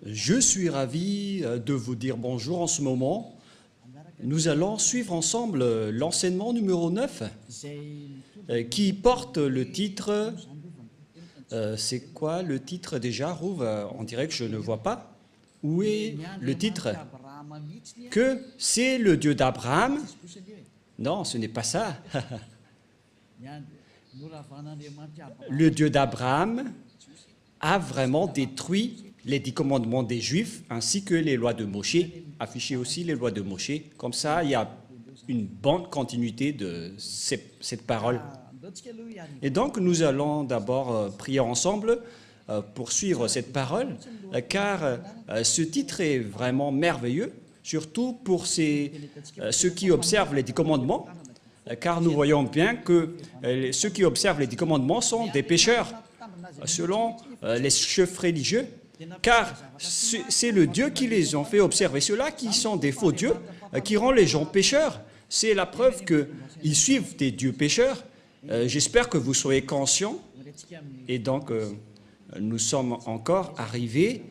Je suis ravi de vous dire bonjour en ce moment. Nous allons suivre ensemble l'enseignement numéro 9 qui porte le titre... c'est quoi le titre déjà, Rouv? On dirait que je ne vois pas. Où est le titre? Que c'est le Dieu d'Abraham? Non, ce n'est pas ça. Le Dieu d'Abraham a vraiment détruit les 10 commandements des Juifs ainsi que les lois de Moshe, affiché aussi les lois de Moshe. Comme ça, il y a une bonne continuité de cette parole. Et donc, nous allons d'abord prier ensemble pour suivre cette parole, car ce titre est vraiment merveilleux, surtout pour ceux qui observent les 10 commandements, car nous voyons bien que ceux qui observent les 10 commandements sont des pécheurs, selon les chefs religieux, car c'est le Dieu qui les a fait observer. Ceux-là qui sont des faux dieux, qui rendent les gens pécheurs. C'est la preuve qu'ils suivent des dieux pécheurs. J'espère que vous soyez conscients. Et donc, nous sommes encore arrivés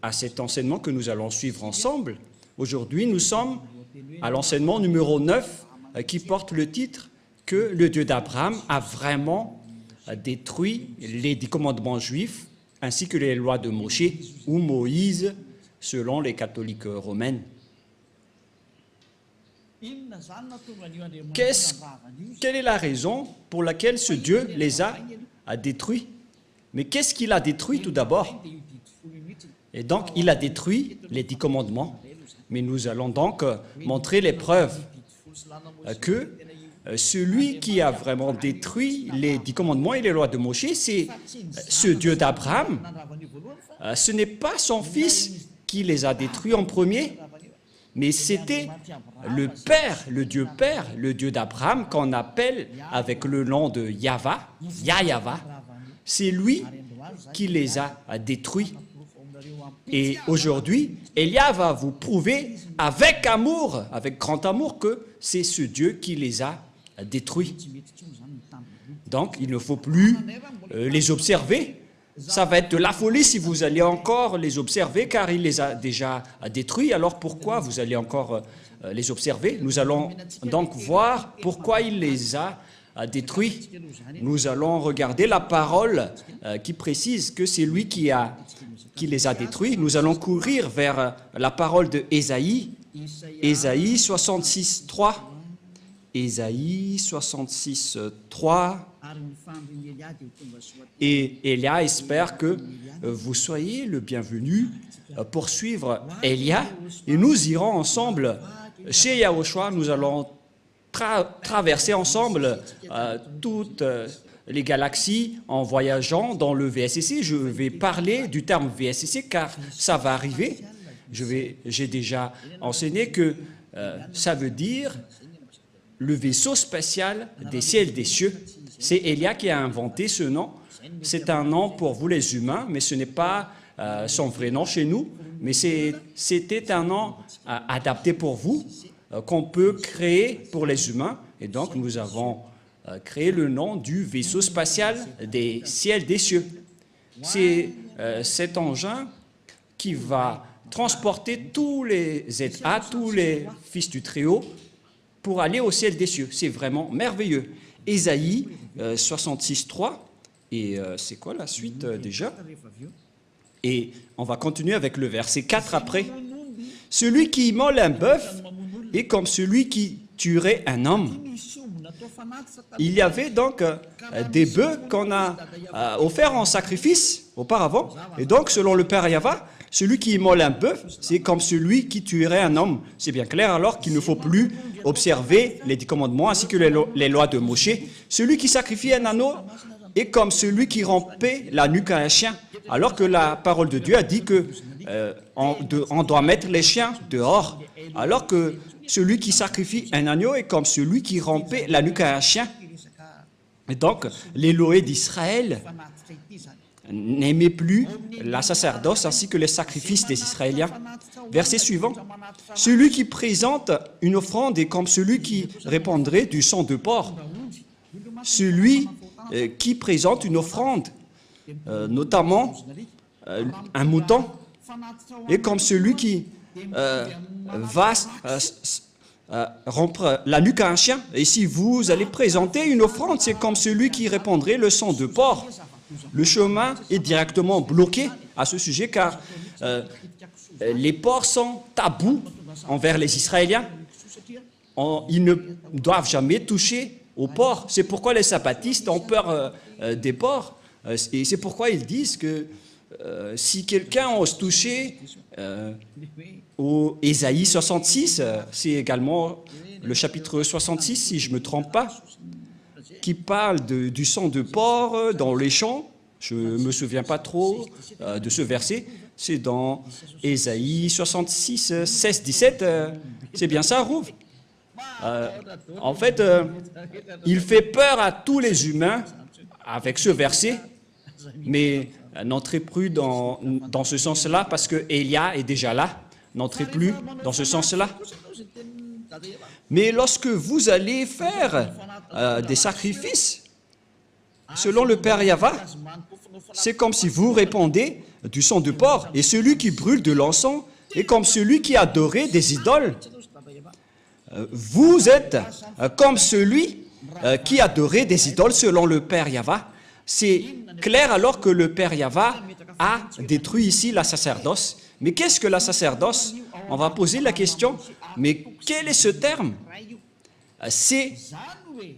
à cet enseignement que nous allons suivre ensemble. Aujourd'hui, nous sommes à l'enseignement numéro 9 qui porte le titre que le Dieu d'Abraham a vraiment détruit les 10 commandements juifs ainsi que les lois de Moshe ou Moïse selon les catholiques romaines. Quelle est la raison pour laquelle ce Dieu les a détruits? Mais qu'est-ce qu'il a détruit tout d'abord? Et donc, il a détruit les 10 commandements. Mais nous allons donc montrer les preuves que celui qui a vraiment détruit les 10 commandements et les lois de Moshe, c'est ce Dieu d'Abraham. Ce n'est pas son fils qui les a détruits en premier, mais c'était le Père, le Dieu d'Abraham, qu'on appelle avec le nom de Yahva, Yahva. C'est lui qui les a détruits. Et aujourd'hui, Elia va vous prouver avec amour, avec grand amour, que c'est ce Dieu qui les a détruits. Donc, il ne faut plus les observer. Ça va être de la folie si vous allez encore les observer, car il les a déjà détruits. Alors pourquoi vous allez encore les observer? Nous allons donc voir pourquoi il les a détruits. Nous allons regarder la parole qui précise que c'est lui qui les a détruits. Nous allons courir vers la parole de Ésaïe, Ésaïe 66, 3. Ésaïe 66, 3. Et Elia espère que vous soyez le bienvenu pour suivre Elia. Et nous irons ensemble chez Yahushua. Nous allons traverser ensemble toutes les galaxies en voyageant dans le VSCC. Je vais parler du terme VSCC car ça va arriver. J'ai déjà enseigné que ça veut dire le vaisseau spatial des ciels des cieux. C'est Elia qui a inventé ce nom. C'est un nom pour vous les humains, mais ce n'est pas son vrai nom chez nous. Mais c'était un nom adapté pour vous, qu'on peut créer pour les humains. Et donc, nous avons créé le nom du vaisseau spatial des ciels des cieux. C'est cet engin qui va transporter tous les êtres, tous les fils du Très-Haut, pour aller au ciel des cieux. C'est vraiment merveilleux. Ésaïe 66, 3. Et c'est quoi la suite déjà? Et on va continuer avec le verset 4 après. Celui qui immole un bœuf est comme celui qui tuerait un homme. Il y avait donc des bœufs qu'on a offerts en sacrifice auparavant. Et donc, selon le Père Yahva, celui qui immole un bœuf, c'est comme celui qui tuerait un homme. C'est bien clair alors qu'il ne faut plus observer les 10 commandements ainsi que les lois de Moshe. Celui qui sacrifie un agneau est comme celui qui rompait la nuque à un chien. Alors que la parole de Dieu a dit qu'on doit mettre les chiens dehors. Alors que celui qui sacrifie un agneau est comme celui qui rompait la nuque à un chien. Et donc, l'Élohé d'Israël n'aimait plus la sacerdoce ainsi que les sacrifices des Israéliens. Verset suivant. Celui qui présente une offrande est comme celui qui répandrait du sang de porc. Celui qui présente une offrande, notamment un mouton, est comme celui qui va rompre la nuque à un chien. Et si vous allez présenter une offrande, c'est comme celui qui répandrait le sang de porc. Le chemin est directement bloqué à ce sujet car les porcs sont tabous envers les Israéliens. Ils ne doivent jamais toucher aux porcs. C'est pourquoi les sabbatistes ont peur des porcs. Et c'est pourquoi ils disent que si quelqu'un ose toucher au Ésaïe 66, c'est également le chapitre 66, si je ne me trompe pas, qui parle du sang de porc dans les champs. Je ne me souviens pas trop de ce verset. C'est dans Ésaïe 66, 16, 17. C'est bien ça, Rouv. En fait, il fait peur à tous les humains avec ce verset, mais n'entrez plus dans ce sens-là parce que Élia est déjà là. N'entrez plus dans ce sens-là. Mais lorsque vous allez faire des sacrifices, selon le Père Yahva, c'est comme si vous répandez du sang de porc, et celui qui brûle de l'encens est comme celui qui adorait des idoles. Vous êtes comme celui qui adorait des idoles selon le Père Yahva. C'est clair alors que le Père Yahva a détruit ici la sacerdoce. Mais qu'est-ce que la sacerdoce? On va poser la question, mais quel est ce terme?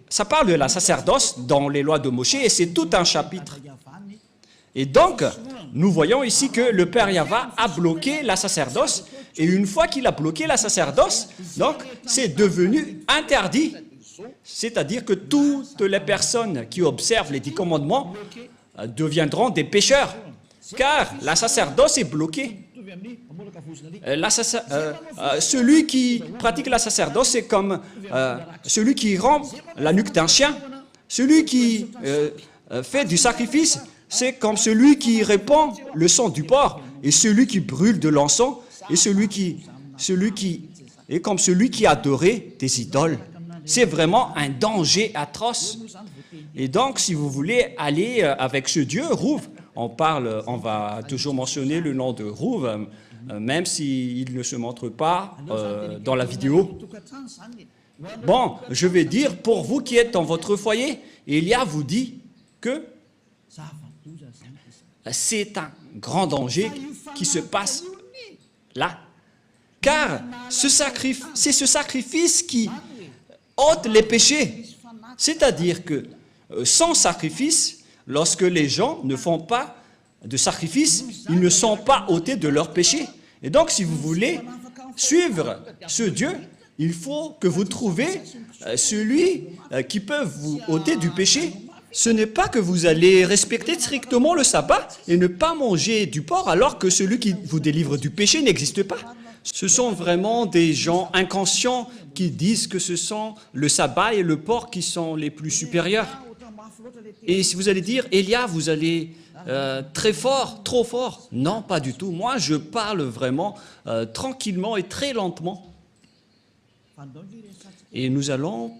Ça parle de la sacerdoce dans les lois de Moïse et c'est tout un chapitre. Et donc, nous voyons ici que le Père Yahva a bloqué la sacerdoce et une fois qu'il a bloqué la sacerdoce, donc c'est devenu interdit. C'est-à-dire que toutes les personnes qui observent les 10 commandements deviendront des pécheurs, car la sacerdoce est bloquée. Celui qui pratique la sacerdoce, c'est comme celui qui rompt la nuque d'un chien. Celui qui fait du sacrifice, c'est comme celui qui répand le sang du porc. Et celui qui brûle de l'encens, et celui qui est comme celui qui adorait des idoles. C'est vraiment un danger atroce. Et donc, si vous voulez aller avec ce Dieu, Rouv, on va toujours mentionner le nom de Rouv, même s'il ne se montre pas dans la vidéo. Bon, je vais dire, pour vous qui êtes dans votre foyer, Élia vous dit que c'est un grand danger qui se passe là. Car c'est ce sacrifice qui ôte les péchés. C'est-à-dire que sans sacrifice, lorsque les gens ne font pas de sacrifice, ils ne sont pas ôtés de leurs péchés. Et donc, si vous voulez suivre ce Dieu, il faut que vous trouviez celui qui peut vous ôter du péché. Ce n'est pas que vous allez respecter strictement le sabbat et ne pas manger du porc alors que celui qui vous délivre du péché n'existe pas. Ce sont vraiment des gens inconscients qui disent que ce sont le sabbat et le porc qui sont les plus supérieurs. Et si vous allez dire, Élia, vous allez très fort, trop fort. Non, pas du tout. Moi, je parle vraiment tranquillement et très lentement. Et nous allons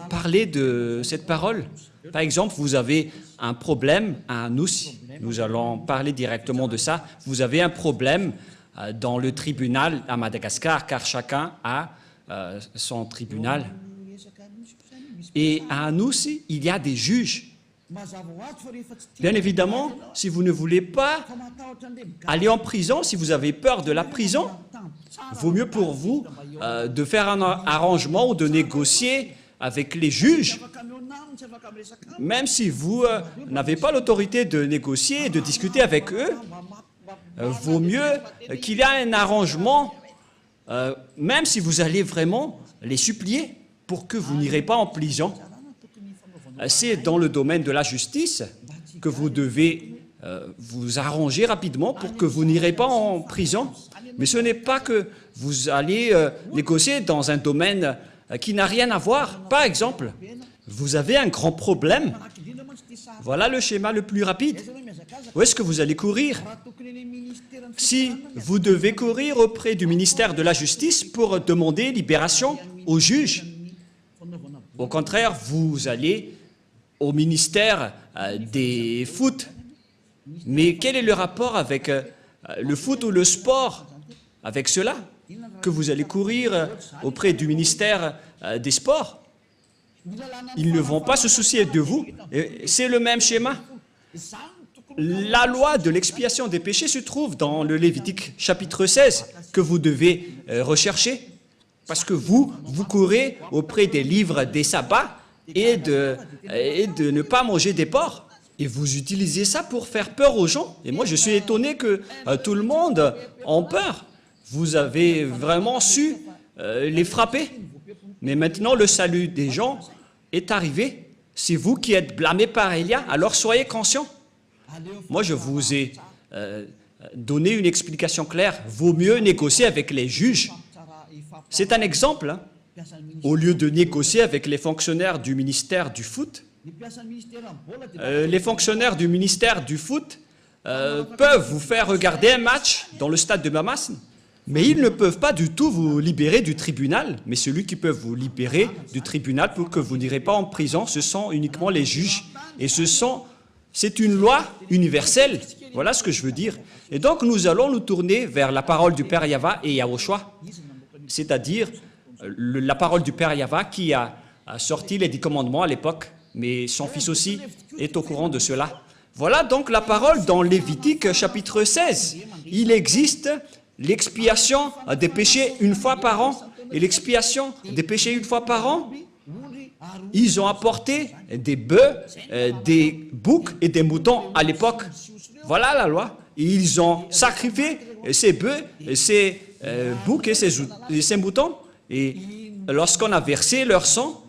parler de cette parole. Par exemple, vous avez un problème à nous. Nous allons parler directement de ça. Vous avez un problème dans le tribunal à Madagascar, car chacun a son tribunal. Et à Anous, il y a des juges. Bien évidemment, si vous ne voulez pas aller en prison, si vous avez peur de la prison, vaut mieux pour vous de faire un arrangement ou de négocier avec les juges. Même si vous n'avez pas l'autorité de négocier et de discuter avec eux, vaut mieux qu'il y ait un arrangement, même si vous allez vraiment les supplier pour que vous n'irez pas en prison. C'est dans le domaine de la justice que vous devez vous arranger rapidement pour que vous n'irez pas en prison. Mais ce n'est pas que vous allez négocier dans un domaine qui n'a rien à voir. Par exemple, vous avez un grand problème. Voilà le schéma le plus rapide. Où est-ce que vous allez courir? Si vous devez courir auprès du ministère de la Justice pour demander libération au juge, au contraire, vous allez au ministère des foot. Mais quel est le rapport avec le foot ou le sport avec cela, que vous allez courir auprès du ministère des Sports. Ils ne vont pas se soucier de vous. C'est le même schéma. La loi de l'expiation des péchés se trouve dans le Lévitique chapitre 16 que vous devez rechercher parce que vous courez auprès des livres des sabbats et de ne pas manger des porcs. Et vous utilisez ça pour faire peur aux gens. Et moi, je suis étonné que tout le monde ait peur. Vous avez vraiment su les frapper. Mais maintenant, le salut des gens est arrivé. C'est vous qui êtes blâmés par Élia, alors soyez conscients. Moi, je vous ai donné une explication claire. Vaut mieux négocier avec les juges. C'est un exemple. Hein. Au lieu de négocier avec les fonctionnaires du ministère du foot, les fonctionnaires du ministère du foot peuvent vous faire regarder un match dans le stade de Mamas, mais ils ne peuvent pas du tout vous libérer du tribunal. Mais celui qui peut vous libérer du tribunal pour que vous n'irez pas en prison, ce sont uniquement les juges. Et c'est une loi universelle. Voilà ce que je veux dire. Et donc, nous allons nous tourner vers la parole du Père Yahva et Yahushua, c'est-à-dire la parole du Père Yahva qui a sorti les 10 commandements à l'époque, mais son fils aussi est au courant de cela. Voilà donc la parole dans Lévitique chapitre 16. Il existe l'expiation des péchés une fois par an, et l'expiation des péchés une fois par an, ils ont apporté des bœufs, des boucs et des moutons à l'époque. Voilà la loi. Et ils ont sacrifié ces bœufs, ces boucs et ces moutons. Et lorsqu'on a versé leur sang,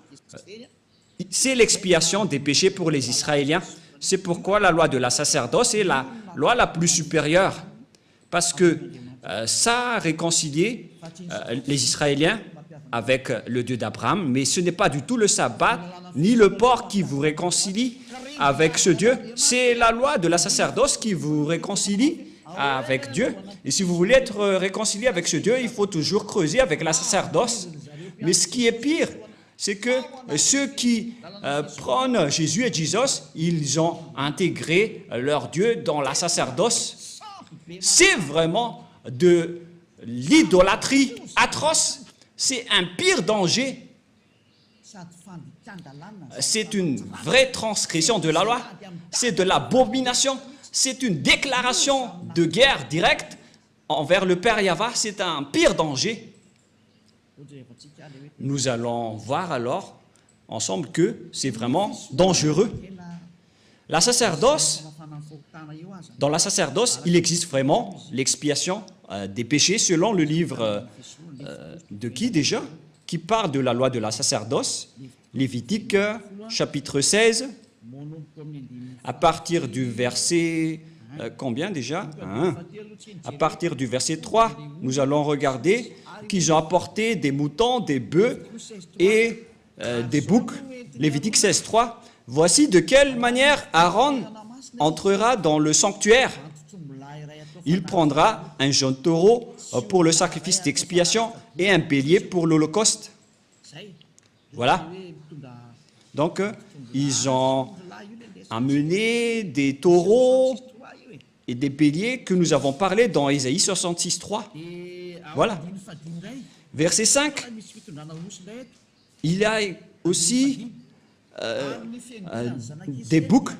c'est l'expiation des péchés pour les Israéliens. C'est pourquoi la loi de la sacerdoce est la loi la plus supérieure. Parce que ça a réconcilié les Israéliens avec le Dieu d'Abraham, mais ce n'est pas du tout le sabbat ni le porc qui vous réconcilie avec ce Dieu. C'est la loi de la sacerdoce qui vous réconcilie avec Dieu. Et si vous voulez être réconcilié avec ce Dieu, il faut toujours creuser avec la sacerdoce. Mais ce qui est pire, c'est que ceux qui prônent Jésus et Jesus, ils ont intégré leur Dieu dans la sacerdoce. C'est vraiment de l'idolâtrie atroce. C'est un pire danger. C'est une vraie transgression de la loi. C'est de l'abomination. C'est une déclaration de guerre directe envers le Père Yahva. C'est un pire danger. Nous allons voir alors ensemble que c'est vraiment dangereux. La sacerdoce, dans la sacerdoce, il existe vraiment l'expiation des péchés selon le livre de qui déjà? Qui parle de la loi de la sacerdoce, Lévitique chapitre 16, à partir du verset, combien déjà? À partir du verset 3, nous allons regarder qu'ils ont apporté des moutons, des bœufs et des boucs. Lévitique 16, 3. Voici de quelle manière Aaron entrera dans le sanctuaire. Il prendra un jeune taureau pour le sacrifice d'expiation et un bélier pour l'holocauste. Voilà. Donc, ils ont amené des taureaux et des béliers que nous avons parlé dans Ésaïe 66, 3. Voilà. Verset 5. Il y a aussi des boucs.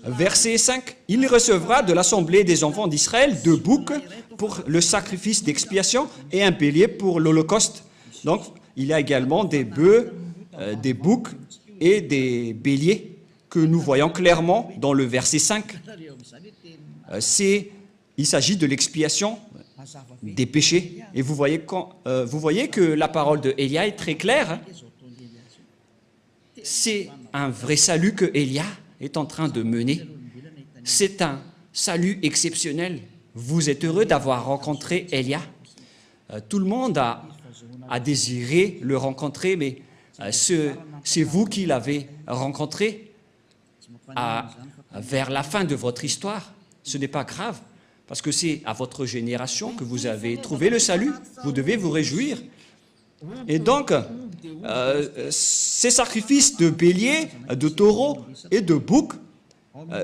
Verset 5. Il recevra de l'assemblée des enfants d'Israël 2 boucs pour le sacrifice d'expiation et un bélier pour l'holocauste. Donc, il y a également des bœufs, des boucs et des béliers que nous voyons clairement dans le verset 5. Il s'agit de l'expiation des péchés. Et vous voyez que la parole de Élia est très claire. Hein? C'est un vrai salut que Élia est en train de mener. C'est un salut exceptionnel. Vous êtes heureux d'avoir rencontré Élia. Tout le monde a désiré le rencontrer, mais c'est vous qui l'avez rencontré vers la fin de votre histoire. Ce n'est pas grave, parce que c'est à votre génération que vous avez trouvé le salut. Vous devez vous réjouir. Et donc, ces sacrifices de béliers, de taureaux et de boucs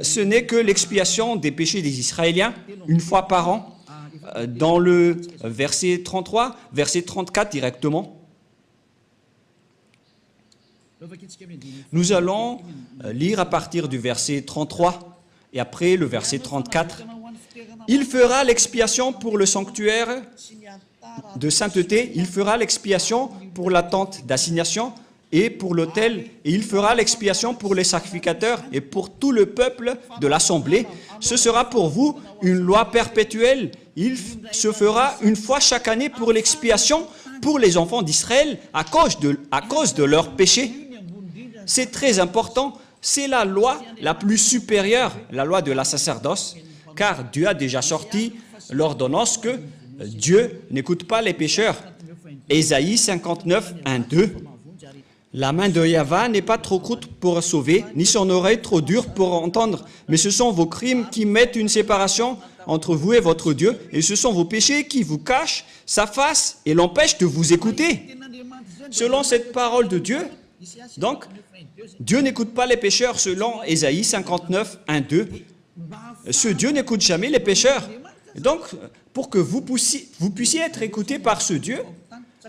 ce n'est que l'expiation des péchés des Israéliens, une fois par an, dans le verset 33, verset 34 directement. Nous allons lire à partir du verset 33 et après le verset 34. Il fera l'expiation pour le sanctuaire de sainteté, il fera l'expiation pour la tente d'assignation et pour l'autel, et il fera l'expiation pour les sacrificateurs et pour tout le peuple de l'assemblée. Ce sera pour vous une loi perpétuelle. Il se fera une fois chaque année pour l'expiation pour les enfants d'Israël à cause de leurs péchés. C'est très important. C'est la loi la plus supérieure, la loi de la sacerdoce, car Dieu a déjà sorti l'ordonnance que Dieu n'écoute pas les pécheurs. Ésaïe 59, 1, 2. La main de Yahva n'est pas trop courte pour sauver, ni son oreille trop dure pour entendre, mais ce sont vos crimes qui mettent une séparation entre vous et votre Dieu, et ce sont vos péchés qui vous cachent sa face et l'empêchent de vous écouter. Selon cette parole de Dieu, donc, Dieu n'écoute pas les pécheurs selon Ésaïe 59, 1, 2. Ce Dieu n'écoute jamais les pécheurs. Donc, pour que vous puissiez être écoutés par ce Dieu,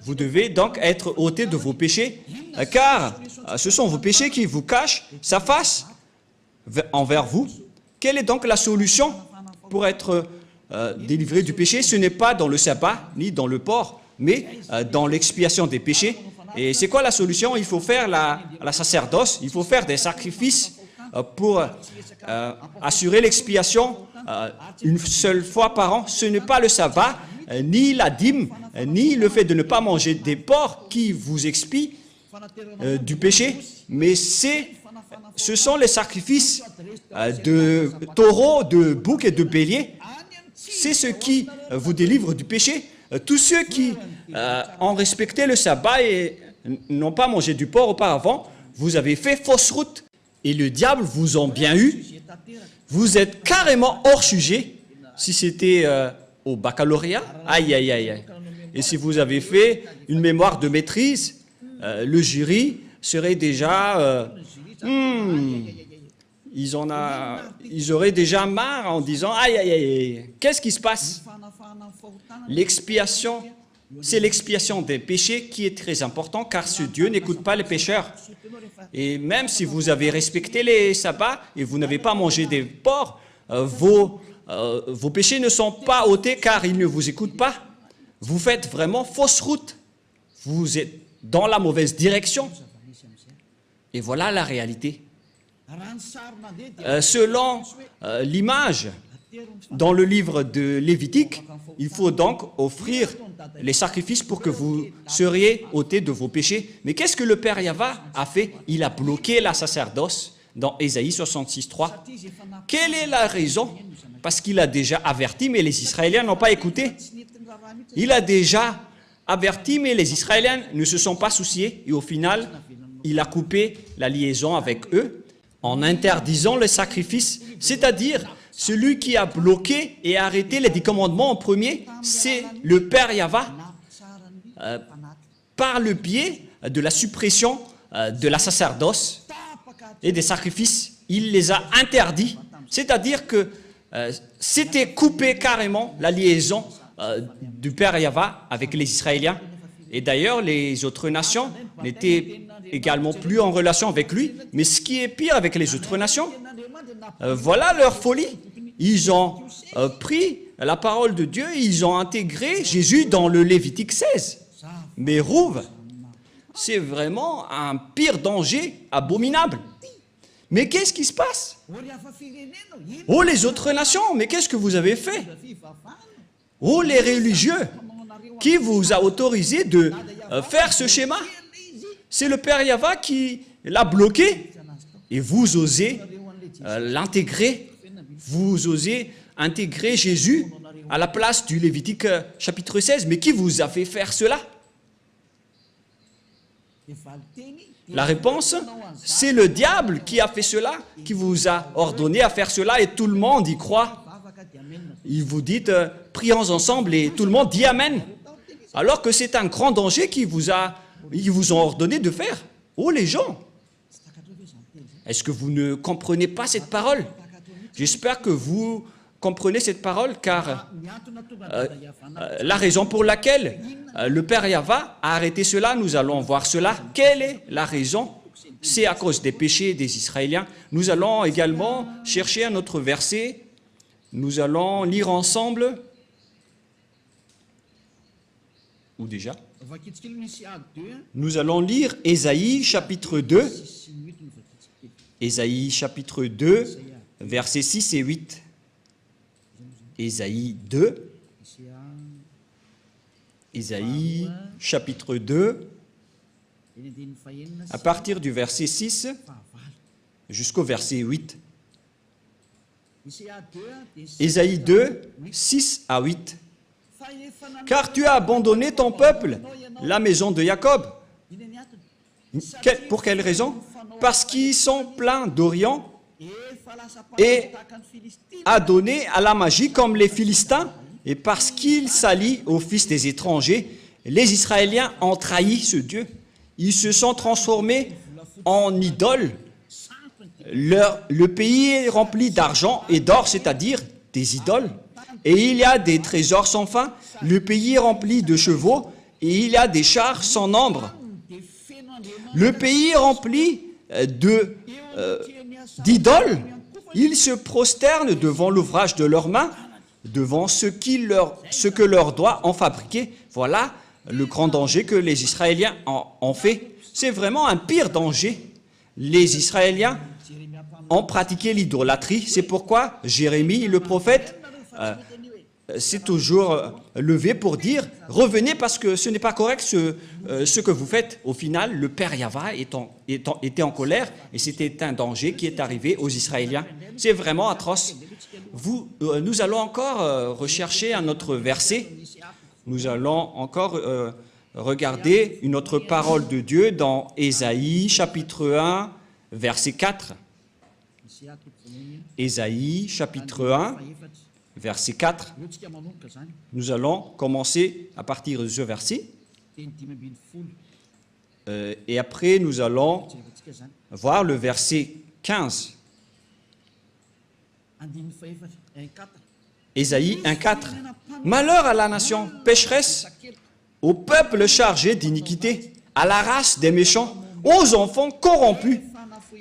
vous devez donc être ôtés de vos péchés, car ce sont vos péchés qui vous cachent sa face envers vous. Quelle est donc la solution pour être délivré du péché? Ce n'est pas dans le sabbat, ni dans le port, mais dans l'expiation des péchés. Et c'est quoi la solution? Il faut faire la sacerdoce, il faut faire des sacrifices pour assurer l'expiation une seule fois par an. Ce n'est pas le sabbat, ni la dîme, ni le fait de ne pas manger des porcs qui vous expient du péché, mais ce sont les sacrifices de taureaux, de boucs et de béliers. C'est ce qui vous délivre du péché. Tous ceux qui ont respecté le sabbat et n'ont pas mangé du porc auparavant, vous avez fait fausse route. Et le diable vous en bien eu. Vous êtes carrément hors sujet. Si c'était au baccalauréat, aïe, aïe, aïe, aïe. Et si vous avez fait une mémoire de maîtrise, le jury serait déjà... ils auraient déjà marre en disant, aïe, aïe, aïe, qu'est-ce qui se passe? L'expiation, c'est l'expiation des péchés qui est très important, car ce Dieu n'écoute pas les pécheurs. Et même si vous avez respecté les sabbats et vous n'avez pas mangé des porcs, vos péchés ne sont pas ôtés car il ne vous écoute pas. Vous faites vraiment fausse route. Vous êtes dans la mauvaise direction. Et voilà la réalité. Selon l'image, dans le livre de Lévitique, il faut donc offrir les sacrifices pour que vous seriez ôtés de vos péchés. Mais qu'est-ce que le Père Yahva a fait? Il a bloqué la sacerdoce dans Ésaïe 66, 3. Quelle est la raison? Parce qu'il a déjà averti, mais les Israéliens n'ont pas écouté. Il a déjà averti, mais les Israéliens ne se sont pas souciés. Et au final, il a coupé la liaison avec eux en interdisant les sacrifices. C'est-à-dire, celui qui a bloqué et arrêté les 10 commandements en premier, c'est le Père Yahva, par le biais de la suppression de la sacerdoce et des sacrifices. Il les a interdits. C'est-à-dire que c'était coupé carrément la liaison du Père Yahva avec les Israéliens. Et d'ailleurs, les autres nations n'étaient également plus en relation avec lui. Mais ce qui est pire avec les autres nations, voilà leur folie. Ils ont pris la parole de Dieu et ils ont intégré Jésus dans le Lévitique 16. Mais Rouve, c'est vraiment un pire danger abominable. Mais qu'est-ce qui se passe? Oh, les autres nations, mais qu'est-ce que vous avez fait? Oh, les religieux, qui vous a autorisé de faire ce schéma? C'est le Père Yahva qui l'a bloqué. Et vous osez l'intégrer. Vous osez intégrer Jésus à la place du Lévitique chapitre 16. Mais qui vous a fait faire cela? La réponse, c'est le diable qui a fait cela, qui vous a ordonné à faire cela et tout le monde y croit. Il vous dit, prions ensemble et tout le monde dit Amen. Alors que c'est un grand danger qu'ils vous ont ordonné de faire. Oh les gens, Est-ce que vous ne comprenez pas cette parole? J'espère que vous comprenez cette parole, car la raison pour laquelle le Père Yahva a arrêté cela, nous allons voir cela. Quelle est la raison? C'est à cause des péchés des Israéliens. Nous allons également chercher un autre verset. Nous allons lire ensemble. Ou déjà? Nous allons lire Ésaïe chapitre 2. Ésaïe chapitre 2, versets 6 et 8. Ésaïe 2. Ésaïe chapitre 2, à partir du verset 6 jusqu'au verset 8. Ésaïe 2, 6 à 8. Car tu as abandonné ton peuple, la maison de Jacob. Pour quelle raison? Parce qu'ils sont pleins d'Orient et a donné à la magie comme les Philistins, et parce qu'ils s'allient aux fils des étrangers, les Israéliens ont trahi ce Dieu. Ils se sont transformés en idoles. Le pays est rempli d'argent et d'or, c'est-à-dire des idoles. Et il y a des trésors sans fin. Le pays est rempli de chevaux et il y a des chars sans nombre. Le pays est rempli d'idoles. Ils se prosternent devant l'ouvrage de leurs mains, devant ce que leurs doigts ont fabriqué. Voilà le grand danger que les Israéliens ont fait. C'est vraiment un pire danger. Les Israéliens ont pratiqué l'idolâtrie. C'est pourquoi Jérémie, le prophète, s'est toujours levé pour dire « Revenez parce que ce n'est pas correct ce que vous faites. » Au final, le Père Yahva était en colère et c'était un danger qui est arrivé aux Israéliens. C'est vraiment atroce. Nous allons encore rechercher un autre verset. Nous allons encore regarder une autre parole de Dieu dans Ésaïe chapitre 1, verset 4. Ésaïe chapitre 1, verset 4. Nous allons commencer à partir de ce verset. Et après, nous allons voir le verset 15. Ésaïe 1, 4. Malheur à la nation pécheresse, au peuple chargé d'iniquité, à la race des méchants, aux enfants corrompus.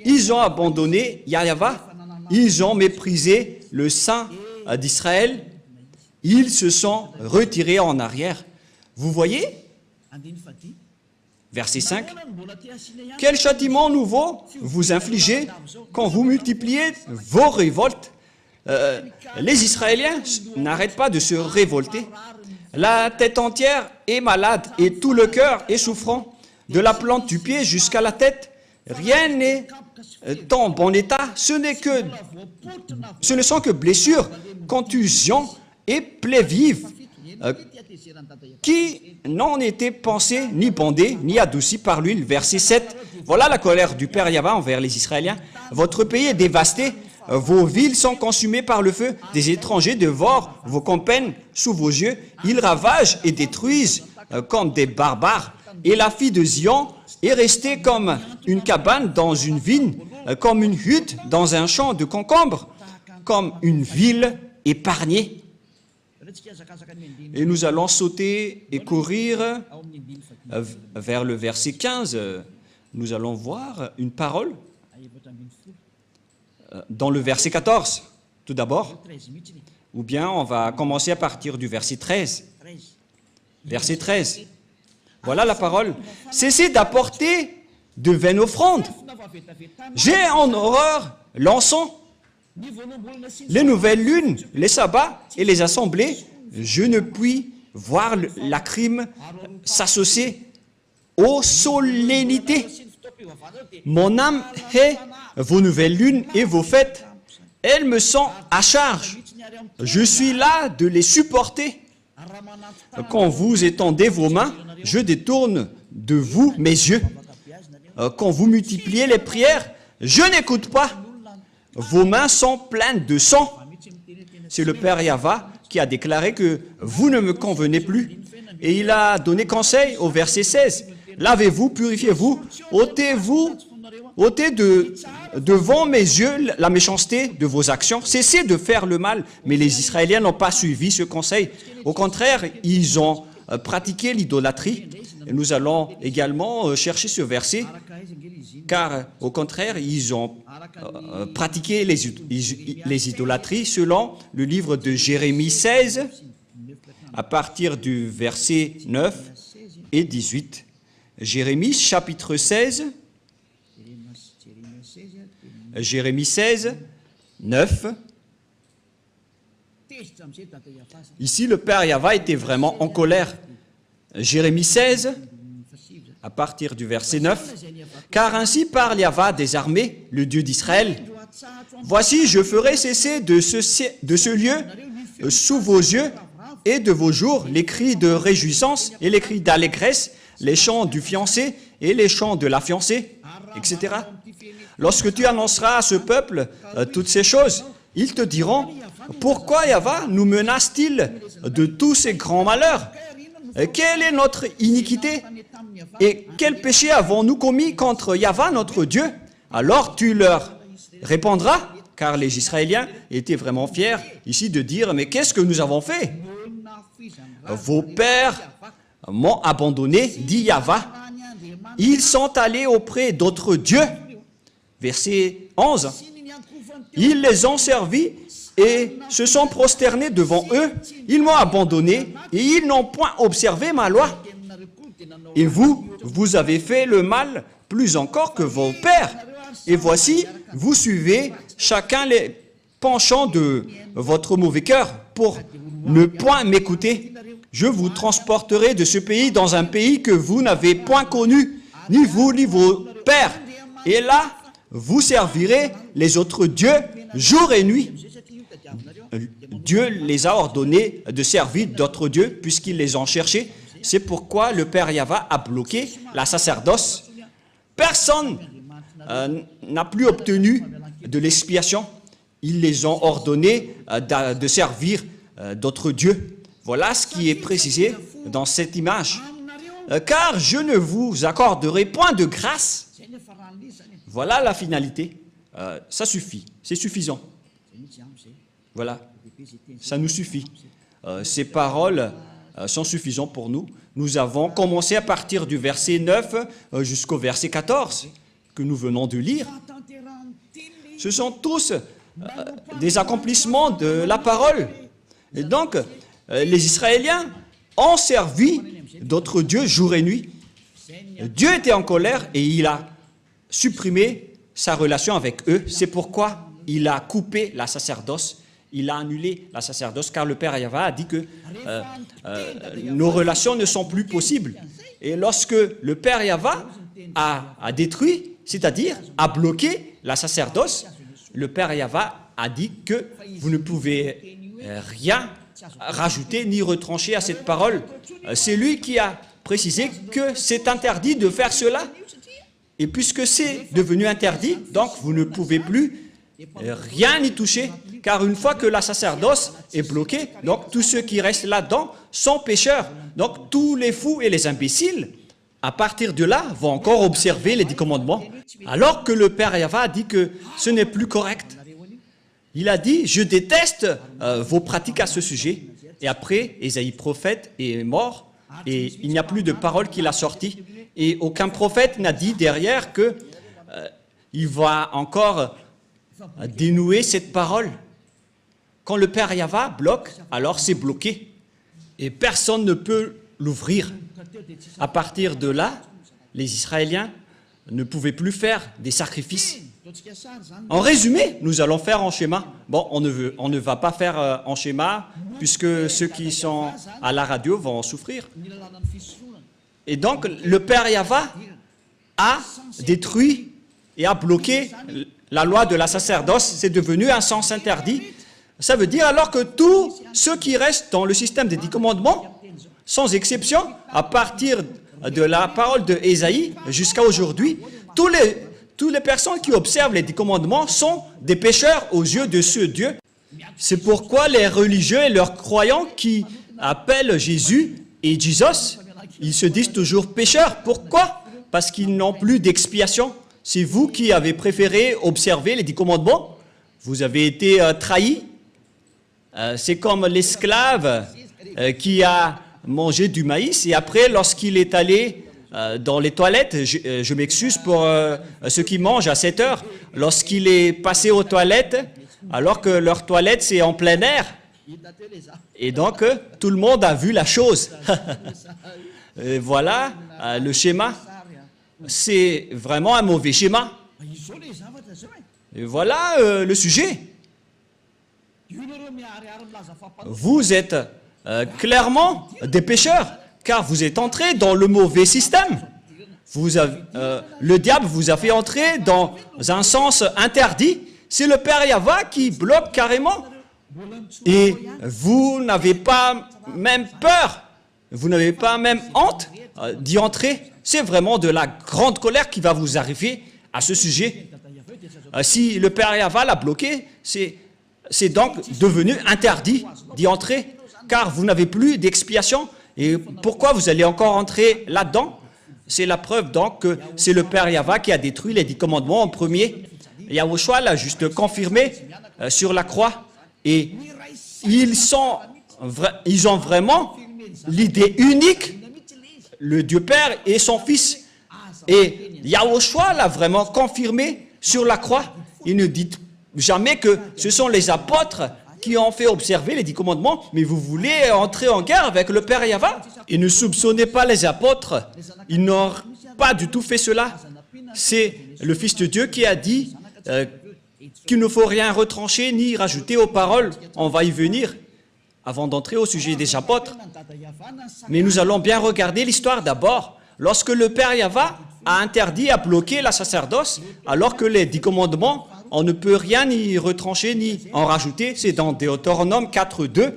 Ils ont abandonné Yahva, ils ont méprisé le Saint d'Israël, ils se sont retirés en arrière. Vous voyez? Verset 5. Quel châtiment nouveau vous infligez quand vous multipliez vos révoltes? Les Israéliens n'arrêtent pas de se révolter. La tête entière est malade et tout le cœur est souffrant. De la plante du pied jusqu'à la tête, rien n'est en bon état. Ce ne sont que blessures, contusions et plaies vives qui n'en étaient pensées, ni bandées, ni adoucies par l'huile. Verset 7. Voilà la colère du Père Yahva envers les Israéliens. Votre pays est dévasté. Vos villes sont consumées par le feu. Des étrangers dévorent vos campagnes sous vos yeux. Ils ravagent et détruisent comme des barbares. Et la fille de Zion est restée comme une cabane dans une vigne, comme une hutte dans un champ de concombres, comme une ville épargnée. Et nous allons sauter et courir vers le verset 15. Nous allons voir une parole dans le verset 14, tout d'abord. Ou bien on va commencer à partir du verset 13. Verset 13. Voilà la parole. Cessez d'apporter de vaines offrandes. J'ai en horreur l'encens, les nouvelles lunes, les sabbats et les assemblées. Je ne puis voir la crime s'associer aux solennités. Mon âme hait vos nouvelles lunes et vos fêtes. Elles me sont à charge. Je suis là de les supporter. Quand vous étendez vos mains, je détourne de vous mes yeux. Quand vous multipliez les prières, je n'écoute pas. Vos mains sont pleines de sang. C'est le Père Yahva qui a déclaré que vous ne me convenez plus. Et il a donné conseil au verset 16. Lavez-vous, purifiez-vous, ôtez-vous ôtez devant mes yeux la méchanceté de vos actions. Cessez de faire le mal. Mais les Israéliens n'ont pas suivi ce conseil. Au contraire, ils ont pratiqué l'idolâtrie. Et nous allons également chercher ce verset, car au contraire, ils ont pratiqué les idolâtries selon le livre de Jérémie 16, à partir du verset 9 et 18. Jérémie chapitre 16, Jérémie 16, 9. Ici, le Père Yahva était vraiment en colère. Jérémie 16, à partir du verset 9. « Car ainsi parle Yahva des armées, le Dieu d'Israël. Voici, je ferai cesser de ce lieu, sous vos yeux et de vos jours, les cris de réjouissance et les cris d'allégresse, les chants du fiancé et les chants de la fiancée, etc. Lorsque tu annonceras à ce peuple toutes ces choses, ils te diront, « Pourquoi Yahva nous menace-t-il de tous ces grands malheurs ? Quelle est notre iniquité et quel péché avons-nous commis contre Yahva notre Dieu ?» Alors tu leur répondras, car les Israéliens étaient vraiment fiers ici de dire, « Mais qu'est-ce que nous avons fait ? Vos pères m'ont abandonné, dit Yahva. Ils sont allés auprès d'autres dieux. » Verset 11. « Ils les ont servis et se sont prosternés devant eux. Ils m'ont abandonné et ils n'ont point observé ma loi. Et vous avez fait le mal plus encore que vos pères. Et voici, vous suivez chacun les penchants de votre mauvais cœur pour ne point m'écouter. Je vous transporterai de ce pays dans un pays que vous n'avez point connu, ni vous ni vos pères. Et là, vous servirez les autres dieux jour et nuit. » Dieu les a ordonnés de servir d'autres dieux puisqu'ils les ont cherchés. C'est pourquoi le Père Yahva a bloqué la sacerdoce. Personne n'a plus obtenu de l'expiation. Ils les ont ordonnés de servir d'autres dieux. Voilà ce qui est précisé dans cette image. Car je ne vous accorderai point de grâce. Voilà la finalité. Ça suffit, c'est suffisant. Voilà, ça nous suffit. Ces paroles sont suffisantes pour nous. Nous avons commencé à partir du verset 9 jusqu'au verset 14 que nous venons de lire. Ce sont tous des accomplissements de la parole. Et donc, les Israéliens ont servi d'autres dieux jour et nuit. Dieu était en colère et il a supprimé sa relation avec eux. C'est pourquoi il a coupé la sacerdoce. Il a annulé la sacerdoce car le Père Yahva a dit que nos relations ne sont plus possibles. Et lorsque le Père Yahva a détruit, c'est-à-dire a bloqué la sacerdoce, le Père Yahva a dit que vous ne pouvez rien rajouter ni retrancher à cette parole. C'est lui qui a précisé que c'est interdit de faire cela. Et puisque c'est devenu interdit, donc vous ne pouvez plus rien y toucher, car une fois que la sacerdoce est bloquée, donc tous ceux qui restent là-dedans sont pécheurs. Donc tous les fous et les imbéciles, à partir de là, vont encore observer les 10 commandements. Alors que le Père Yahva a dit que ce n'est plus correct. Il a dit, je déteste vos pratiques à ce sujet. Et après, Ésaïe prophète est mort et il n'y a plus de parole qu'il a sortie. Et aucun prophète n'a dit derrière que il va encore dénouer cette parole. Quand le Père Yahva bloque, alors c'est bloqué. Et personne ne peut l'ouvrir. À partir de là, les Israéliens ne pouvaient plus faire des sacrifices. En résumé, nous allons faire en schéma. Bon, on ne va pas faire en schéma, puisque ceux qui sont à la radio vont en souffrir. Et donc, le Père Yahva a détruit et a bloqué la loi de la sacerdoce. C'est devenu un sens interdit. Ça veut dire alors que tous ceux qui restent dans le système des 10 commandements, sans exception, à partir de la parole de Ésaïe jusqu'à aujourd'hui, toutes les personnes qui observent les 10 commandements sont des pécheurs aux yeux de ce Dieu. C'est pourquoi les religieux et leurs croyants qui appellent Jésus et Jesus, ils se disent toujours pécheurs. Pourquoi? Parce qu'ils n'ont plus d'expiation. C'est vous qui avez préféré observer les 10 commandements. Vous avez été trahis. C'est comme l'esclave qui a mangé du maïs et après, lorsqu'il est allé dans les toilettes, je m'excuse pour ceux qui mangent à 7 heures, lorsqu'il est passé aux toilettes, alors que leur toilette c'est en plein air. Et donc, tout le monde a vu la chose. Et voilà le schéma. C'est vraiment un mauvais schéma. Et voilà le sujet. Vous êtes clairement des pécheurs, car vous êtes entrés dans le mauvais système. Le diable vous a fait entrer dans un sens interdit. C'est le Père Yahva qui bloque carrément. Et vous n'avez pas même peur, vous n'avez pas même honte d'y entrer. C'est vraiment de la grande colère qui va vous arriver à ce sujet. Si le Père Yahva l'a bloqué, c'est donc devenu interdit d'y entrer, car vous n'avez plus d'expiation. Et pourquoi vous allez encore entrer là-dedans? C'est la preuve donc que c'est le Père Yahva qui a détruit les 10 commandements en premier. Yahushua l'a juste confirmé sur la croix. Et ils ont vraiment l'idée unique, le Dieu Père et son Fils. Et Yahushua l'a vraiment confirmé sur la croix. Il ne dit jamais que ce sont les apôtres qui ont fait observer les 10 commandements, mais vous voulez entrer en guerre avec le Père Yahva. Et ne soupçonnez pas les apôtres, ils n'ont pas du tout fait cela. C'est le Fils de Dieu qui a dit qu'il ne faut rien retrancher ni rajouter aux paroles. On va y venir avant d'entrer au sujet des apôtres. Mais nous allons bien regarder l'histoire d'abord. Lorsque le Père Yahva a interdit, a bloqué la sacerdoce, alors que les 10 commandements, on ne peut rien ni retrancher ni en rajouter. C'est dans Deutéronome 4.2.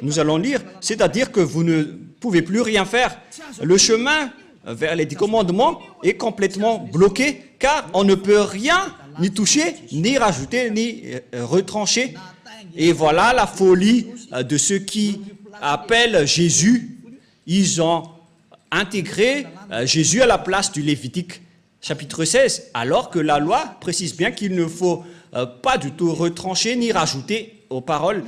Nous allons lire, c'est-à-dire que vous ne pouvez plus rien faire. Le chemin vers les 10 commandements est complètement bloqué, car on ne peut rien ni toucher, ni rajouter, ni retrancher. Et voilà la folie de ceux qui appellent Jésus. Ils ont intégré Jésus à la place du Lévitique chapitre 16, alors que la loi précise bien qu'il ne faut pas du tout retrancher ni rajouter aux paroles.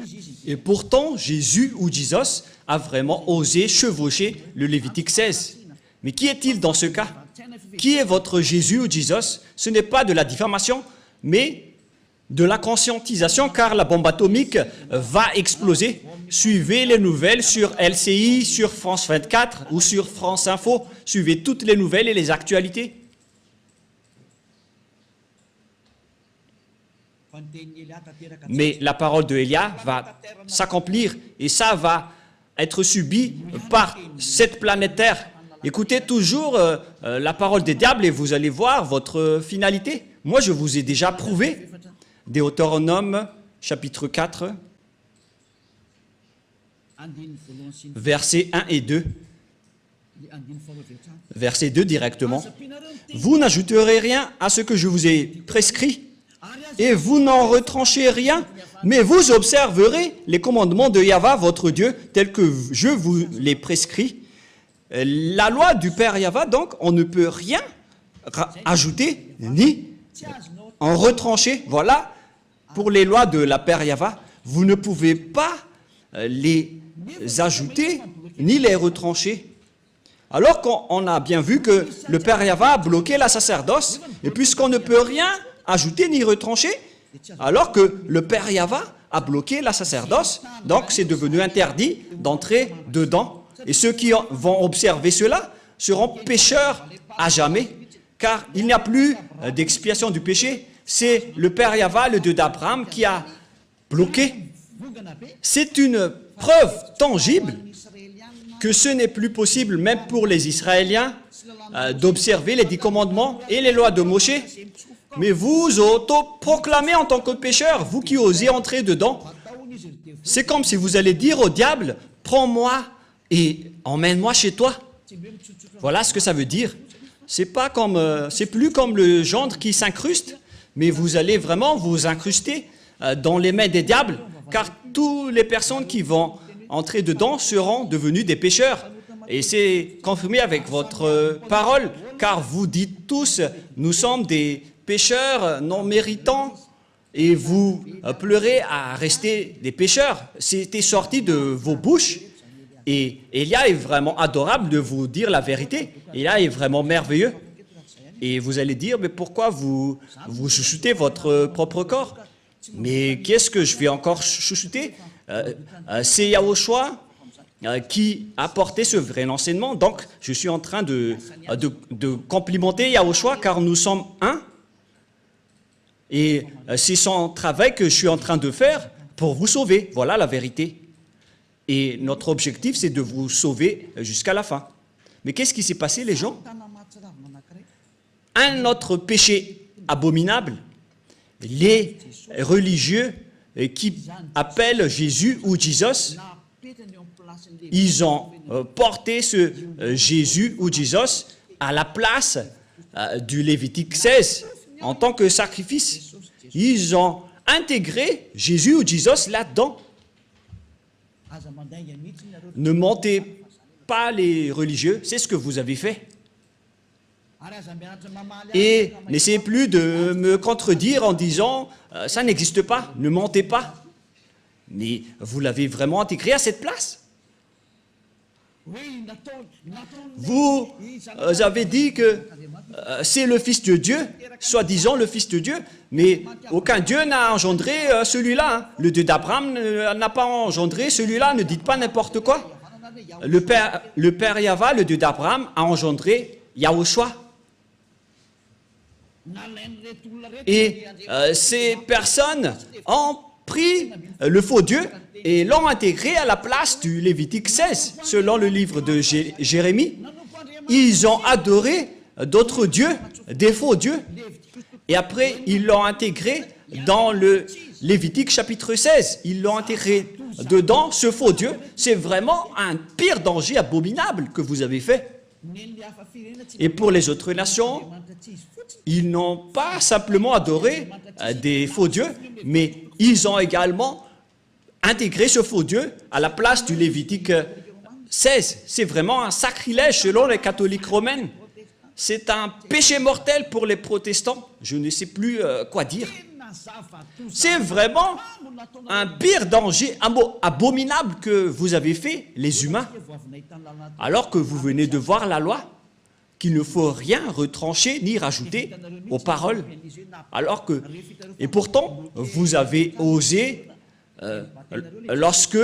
Et pourtant, Jésus ou Jesus a vraiment osé chevaucher le Lévitique 16. Mais qui est-il dans ce cas? Qui est votre Jésus ou Jesus? Ce n'est pas de la diffamation, mais de la conscientisation, car la bombe atomique va exploser. Suivez les nouvelles sur LCI, sur France 24 ou sur France Info. Suivez toutes les nouvelles et les actualités. Mais la parole de Élia va s'accomplir et ça va être subi par cette planète Terre. Écoutez toujours la parole des diables et vous allez voir votre finalité. Moi, je vous ai déjà prouvé. Deutéronome, chapitre 4, versets 1 et 2. Verset 2 directement. Vous n'ajouterez rien à ce que je vous ai prescrit, et vous n'en retranchez rien, mais vous observerez les commandements de Yahva, votre Dieu, tels que je vous les prescris. La loi du Père Yahva, donc, on ne peut rien ajouter ni en retrancher. Voilà, pour les lois de la Père Yahva, vous ne pouvez pas les ajouter ni les retrancher. Alors qu'on a bien vu que le Père Yahva a bloqué la sacerdoce, et puisqu'on ne peut rien ajouter ni retrancher, alors que le Père Yahva a bloqué la sacerdoce, donc c'est devenu interdit d'entrer dedans. Et ceux qui vont observer cela seront pécheurs à jamais, car il n'y a plus d'expiation du péché. C'est le Père Yahva, le Dieu d'Abraham, qui a bloqué. C'est une preuve tangible que ce n'est plus possible, même pour les Israéliens, d'observer les 10 commandements et les lois de Moshe. Mais vous auto-proclamez en tant que pécheur, vous qui osez entrer dedans. C'est comme si vous allez dire au diable, prends-moi et emmène-moi chez toi. Voilà ce que ça veut dire. C'est plus comme le gendre qui s'incruste, mais vous allez vraiment vous incruster dans les mains des diables, car toutes les personnes qui vont entrer dedans seront devenues des pécheurs. Et c'est confirmé avec votre parole, car vous dites tous, nous sommes des pécheurs non méritants, et vous pleurez à rester des pécheurs. C'était sorti de vos bouches, et Élia est vraiment adorable de vous dire la vérité. Élia est vraiment merveilleux. Et vous allez dire, mais pourquoi vous chouchoutez votre propre corps? Mais qu'est-ce que je vais encore chouchouter? C'est Yahushua qui a porté ce vrai enseignement. Donc, je suis en train de complimenter Yahushua, car nous sommes un. Et c'est son travail que je suis en train de faire pour vous sauver. Voilà la vérité. Et notre objectif, c'est de vous sauver jusqu'à la fin. Mais qu'est-ce qui s'est passé, les gens? Un autre péché abominable, les religieux qui appellent Jésus ou Jesus, ils ont porté ce Jésus ou Jesus à la place du Lévitique 16 en tant que sacrifice. Ils ont intégré Jésus ou Jesus là-dedans. Ne mentez pas les religieux, c'est ce que vous avez fait. Et n'essayez plus de me contredire en disant « ça n'existe pas, ne mentez pas ». Mais vous l'avez vraiment intégré à cette place. Vous avez dit que c'est le Fils de Dieu, soi-disant le Fils de Dieu, mais aucun Dieu n'a engendré celui-là. Le Dieu d'Abraham n'a pas engendré celui-là, ne dites pas n'importe quoi. Le Père Yahva, le Dieu d'Abraham, a engendré Yahushua. Et ces personnes ont pris le faux Dieu et l'ont intégré à la place du Lévitique 16, selon le livre de Jérémie. Ils ont adoré d'autres dieux, des faux dieux, et après ils l'ont intégré dans le Lévitique chapitre 16. Ils l'ont intégré dedans, ce faux Dieu. C'est vraiment un pire danger abominable que vous avez fait. Et pour les autres nations, ils n'ont pas simplement adoré des faux dieux, mais ils ont également intégré ce faux Dieu à la place du Lévitique 16. C'est vraiment un sacrilège selon les catholiques romaines. C'est un péché mortel pour les protestants. Je ne sais plus quoi dire. C'est vraiment un pire danger abominable que vous avez fait, les humains, alors que vous venez de voir la loi, qu'il ne faut rien retrancher ni rajouter aux paroles. Et pourtant, vous avez osé, lorsque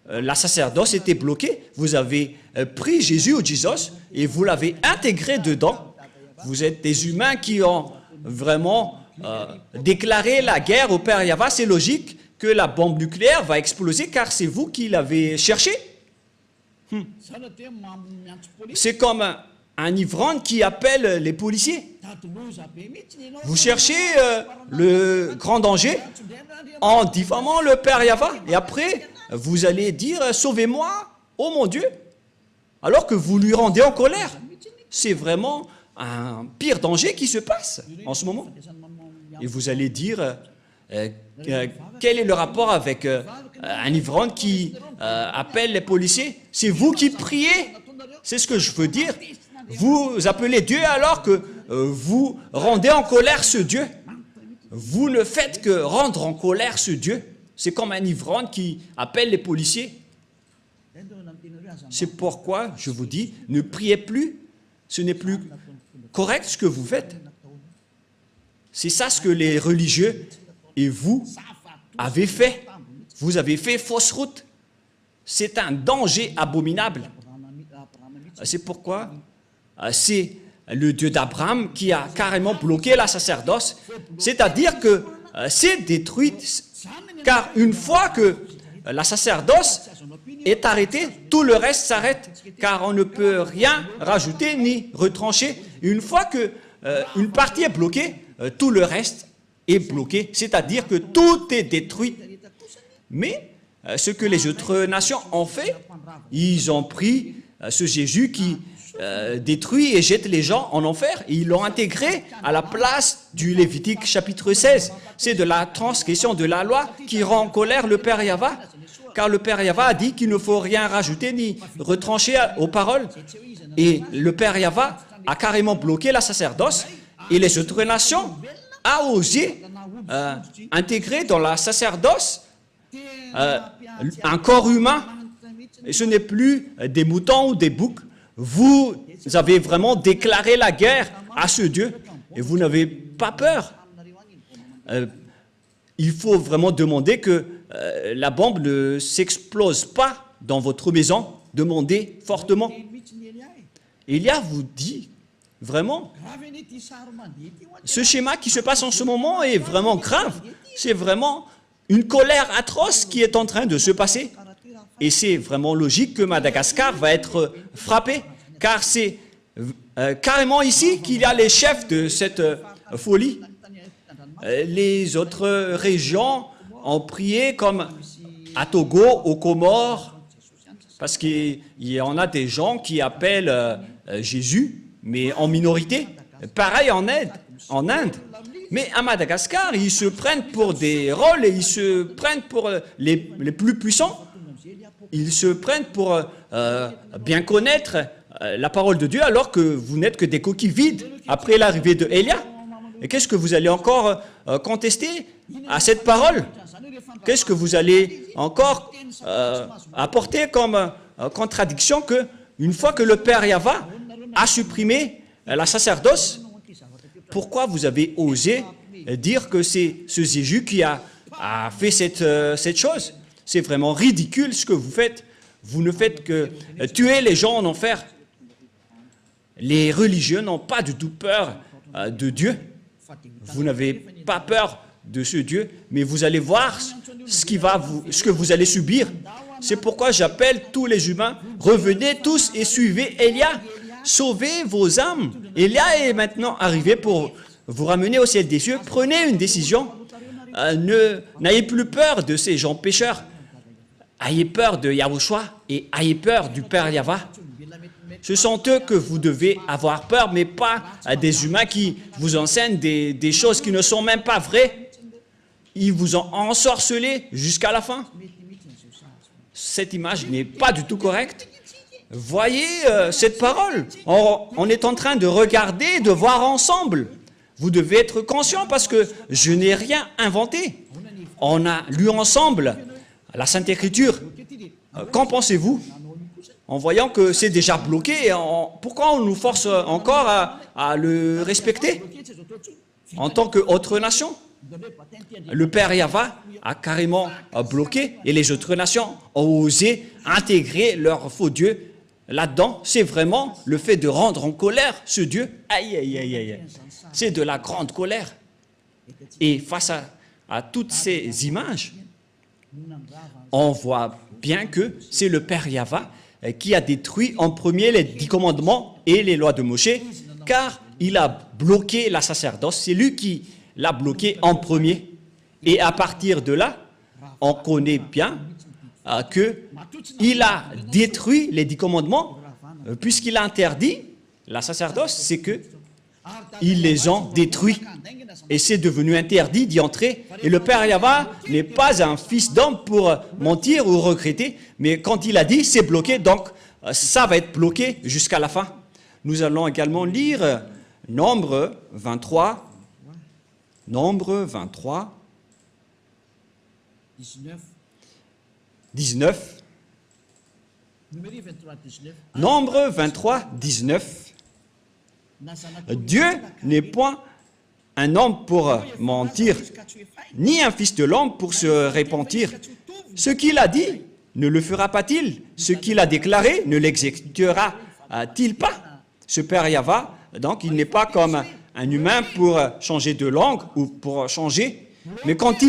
la sacerdoce était bloquée, vous avez pris Jésus ou Jesus et vous l'avez intégré dedans. Vous êtes des humains qui ont vraiment déclaré la guerre au Père Yahva. C'est logique que la bombe nucléaire va exploser car c'est vous qui l'avez cherché. C'est comme un ivrogne qui appelle les policiers. Vous cherchez le grand danger en diffamant le Père Yahva. Et après, vous allez dire « Sauvez-moi, oh mon Dieu !» alors que vous lui rendez en colère. C'est vraiment un pire danger qui se passe en ce moment. Et vous allez dire quel est le rapport avec un ivrogne qui appelle les policiers? C'est vous qui priez. C'est ce que je veux dire. Vous appelez Dieu alors que vous rendez en colère ce Dieu. Vous ne faites que rendre en colère ce Dieu. C'est comme un ivrogne qui appelle les policiers. C'est pourquoi je vous dis, ne priez plus. Ce n'est plus correct ce que vous faites. C'est ça ce que les religieux et vous avez fait. Vous avez fait fausse route. C'est un danger abominable. C'est pourquoi c'est le Dieu d'Abraham qui a carrément bloqué la sacerdoce. C'est-à-dire que c'est détruit. Car une fois que la sacerdoce est arrêtée, tout le reste s'arrête. Car on ne peut rien rajouter ni retrancher. Une fois qu'une partie est bloquée, tout le reste est bloqué. C'est-à-dire que tout est détruit. Mais ce que les autres nations ont fait, ils ont pris ce Jésus qui détruit et jette les gens en enfer, et ils l'ont intégré à la place du Lévitique chapitre 16. C'est de la transgression de la loi qui rend en colère le Père Yahva. car le Père Yahva a dit qu'il ne faut rien rajouter ni retrancher aux paroles. Et le Père Yahva a carrément bloqué la sacerdoce et les autres nations a osé intégrer dans la sacerdoce un corps humain. Et ce n'est plus des moutons ou des boucs. Vous avez vraiment déclaré la guerre à ce Dieu et vous n'avez pas peur. Il faut vraiment demander que la bombe ne s'explose pas dans votre maison. Demandez fortement. Élia vous dit vraiment, ce schéma qui se passe en ce moment est vraiment grave. C'est vraiment une colère atroce qui est en train de se passer. Et c'est vraiment logique que Madagascar va être frappé, car c'est carrément ici qu'il y a les chefs de cette folie. Les autres régions ont prié comme à Togo, aux Comores, parce qu'il y en a des gens qui appellent Jésus, mais en minorité. Pareil en Inde. Mais à Madagascar, ils se prennent pour des rôles et ils se prennent pour les plus puissants. Ils se prennent pour bien connaître la parole de Dieu alors que vous n'êtes que des coquilles vides après l'arrivée de Élia. Et qu'est-ce que vous allez encore contester à cette parole? Qu'est-ce que vous allez encore apporter comme contradiction que une fois que le Père Yahva a supprimé la sacerdoce, pourquoi vous avez osé dire que c'est ce Jésus qui a fait cette chose? C'est vraiment ridicule ce que vous faites. Vous ne faites que tuer les gens en enfer. Les religieux n'ont pas du tout peur de Dieu. Vous n'avez pas peur de ce Dieu, mais vous allez voir ce que vous allez subir. C'est pourquoi j'appelle tous les humains, revenez tous et suivez Élia. Sauvez vos âmes. Élia est maintenant arrivé pour vous ramener au ciel des cieux. Prenez une décision. N'ayez plus peur de ces gens pécheurs. Ayez peur de Yahushua et ayez peur du Père Yahva. Ce sont eux que vous devez avoir peur, mais pas des humains qui vous enseignent des choses qui ne sont même pas vraies. Ils vous ont ensorcelé jusqu'à la fin. Cette image n'est pas du tout correcte. Voyez cette parole. On est en train de regarder, de voir ensemble. Vous devez être conscient parce que je n'ai rien inventé. On a lu ensemble la Sainte Écriture. Qu'en pensez-vous? En voyant que c'est déjà bloqué, pourquoi on nous force encore à le respecter en tant qu'autre nation? Le Père Yahva a carrément bloqué et les autres nations ont osé intégrer leur faux Dieu là-dedans. C'est vraiment le fait de rendre en colère ce Dieu. Aïe, aïe, aïe, aïe. C'est de la grande colère. Et face à toutes ces images, on voit bien que c'est le Père Yahva qui a détruit en premier les 10 commandements et les lois de Moshe, car il a bloqué la sacerdoce. C'est lui qui l'a bloqué en premier. Et à partir de là, on connaît bien qu'il a détruit les 10 commandements, puisqu'il a interdit la sacerdoce, c'est qu'ils les ont détruits. Et c'est devenu interdit d'y entrer. Et le Père Yahva n'est pas un fils d'homme pour mentir ou regretter, mais quand il a dit, c'est bloqué, donc ça va être bloqué jusqu'à la fin. Nous allons également lire Nombre 23. Nombre 23. 19. Nombre 23, 19. Dieu n'est point un homme pour mentir, ni un fils de l'homme pour se repentir. Ce qu'il a dit, ne le fera pas-il? Ce qu'il a déclaré, ne l'exécutera-t-il pas? Ce Père Yahva, donc, il n'est pas comme un humain pour changer de langue ou pour changer. Mais quand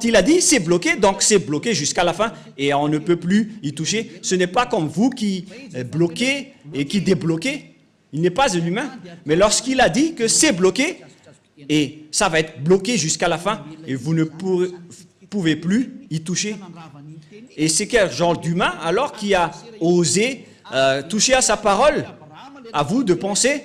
il a dit, c'est bloqué, donc c'est bloqué jusqu'à la fin et on ne peut plus y toucher. Ce n'est pas comme vous qui bloquez et qui débloquez. Il n'est pas un humain. Mais lorsqu'il a dit que c'est bloqué, et ça va être bloqué jusqu'à la fin, et vous ne pouvez plus y toucher. Et c'est quel genre d'humain alors qui a osé toucher à sa parole? À vous de penser,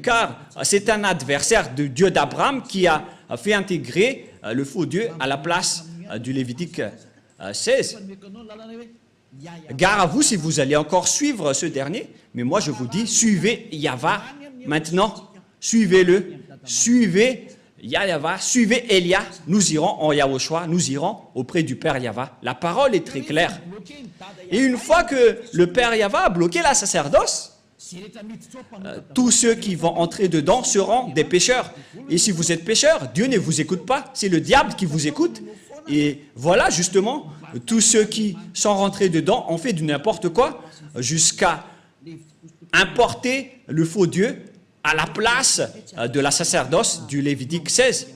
car c'est un adversaire de Dieu d'Abraham qui a fait intégrer le faux Dieu à la place du Lévitique 16. Gare à vous si vous allez encore suivre ce dernier, mais moi je vous dis, suivez Yahva maintenant, suivez-le, suivez Yahva, suivez Elia, nous irons en Yahushua, nous irons auprès du Père Yahva. La parole est très claire. Et une fois que le Père Yahva a bloqué la sacerdoce, tous ceux qui vont entrer dedans seront des pécheurs. Et si vous êtes pécheur, Dieu ne vous écoute pas, c'est le diable qui vous écoute. Et voilà justement, tous ceux qui sont rentrés dedans ont fait du n'importe quoi jusqu'à importer le faux Dieu à la place de la sacerdoce du Lévitique 16.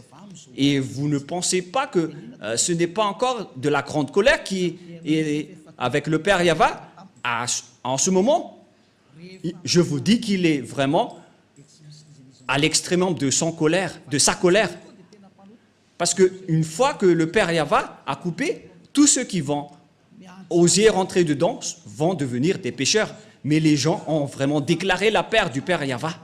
Et vous ne pensez pas que ce n'est pas encore de la grande colère qui est avec le Père Yahva en ce moment. Je vous dis qu'il est vraiment à l'extrémum de sa colère. Parce qu'une fois que le Père Yahva a coupé, tous ceux qui vont oser rentrer dedans vont devenir des pécheurs. Mais les gens ont vraiment déclaré la paix du Père Yahva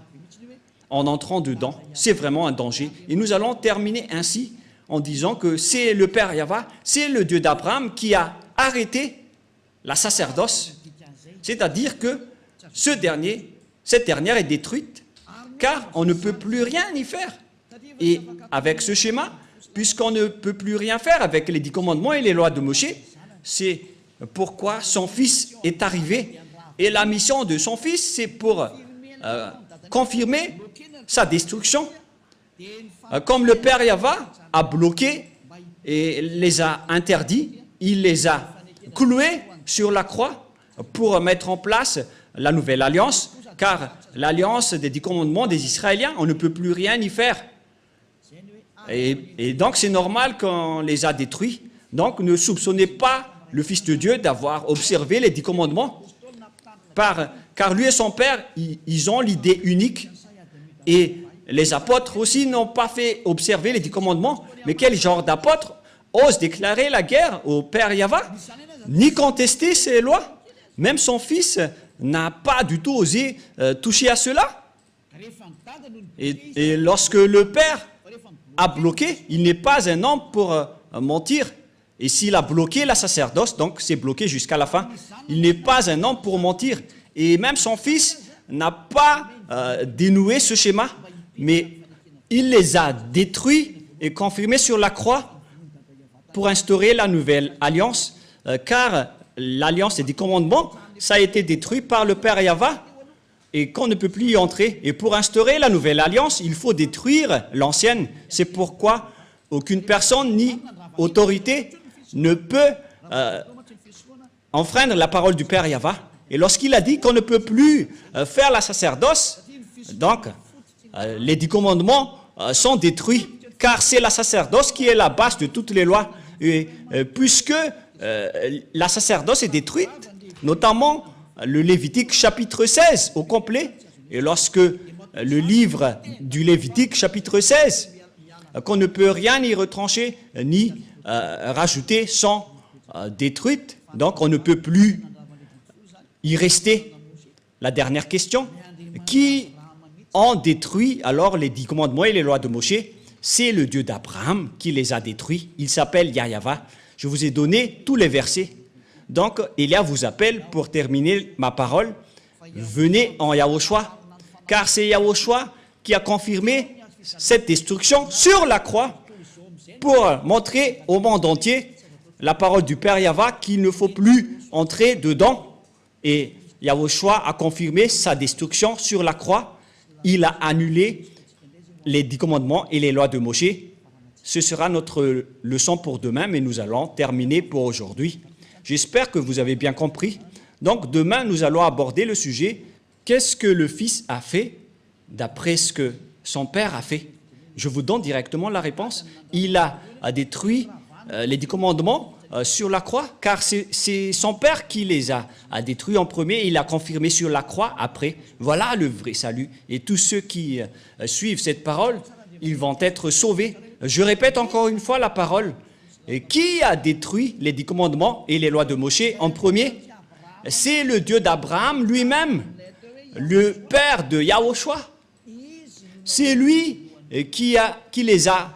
en entrant dedans. C'est vraiment un danger. Et nous allons terminer ainsi en disant que c'est le Père Yahva, c'est le Dieu d'Abraham qui a arrêté la sacerdoce. C'est-à-dire que cette dernière est détruite, car on ne peut plus rien y faire. Et avec ce schéma, puisqu'on ne peut plus rien faire avec les 10 commandements et les lois de Moshe, c'est pourquoi son fils est arrivé. Et la mission de son fils, c'est pour confirmer sa destruction. Comme le Père Yahva a bloqué et les a interdits, il les a cloués sur la croix pour mettre en place la nouvelle alliance, car l'alliance des 10 commandements des Israéliens, on ne peut plus rien y faire. Et donc c'est normal qu'on les a détruits. Donc ne soupçonnez pas le Fils de Dieu d'avoir observé les 10 commandements, car lui et son Père, ils ont l'idée unique. Et les apôtres aussi n'ont pas fait observer les 10 commandements. Mais quel genre d'apôtre ose déclarer la guerre au Père Yahva, ni contester ses lois? Même son fils n'a pas du tout osé toucher à cela. Et lorsque le Père a bloqué, il n'est pas un homme pour mentir. Et s'il a bloqué la sacerdoce, donc c'est bloqué jusqu'à la fin, il n'est pas un homme pour mentir. Et même son fils n'a pas dénoué ce schéma, mais il les a détruits et confirmés sur la croix pour instaurer la nouvelle alliance, car l'alliance des 10 commandements, ça a été détruit par le Père Yahva et qu'on ne peut plus y entrer. Et pour instaurer la nouvelle alliance, il faut détruire l'ancienne. C'est pourquoi aucune personne ni autorité ne peut enfreindre la parole du Père Yahva. Et lorsqu'il a dit qu'on ne peut plus faire la sacerdoce, donc les 10 commandements sont détruits, car c'est la sacerdoce qui est la base de toutes les lois. Et puisque la sacerdoce est détruite, notamment le Lévitique chapitre 16 au complet, et lorsque le livre du Lévitique chapitre 16, qu'on ne peut rien y retrancher ni rajouter, sont détruites, donc on ne peut plus y rester. La dernière question, qui ont détruit alors les 10 commandements et les lois de Moshe? C'est le Dieu d'Abraham qui les a détruits. Il s'appelle Yahva. Je vous ai donné tous les versets. Donc, Elia vous appelle pour terminer ma parole. Venez en Yahushua, car c'est Yahushua qui a confirmé cette destruction sur la croix pour montrer au monde entier la parole du Père Yahva qu'il ne faut plus entrer dedans. Et Yahushua a confirmé sa destruction sur la croix. Il a annulé les 10 commandements et les lois de Moshe. Ce sera notre leçon pour demain, mais nous allons terminer pour aujourd'hui. J'espère que vous avez bien compris. Donc demain, nous allons aborder le sujet « Qu'est-ce que le Fils a fait d'après ce que son Père a fait ?» Je vous donne directement la réponse. Il a détruit les 10 commandements sur la croix, car c'est son Père qui les a détruits en premier, et il a confirmé sur la croix après. Voilà le vrai salut. Et tous ceux qui suivent cette parole, ils vont être sauvés. Je répète encore une fois la parole. Et qui a détruit les 10 commandements et les lois de Moshe en premier? C'est le Dieu d'Abraham lui-même, le Père de Yahushua. C'est lui qui les a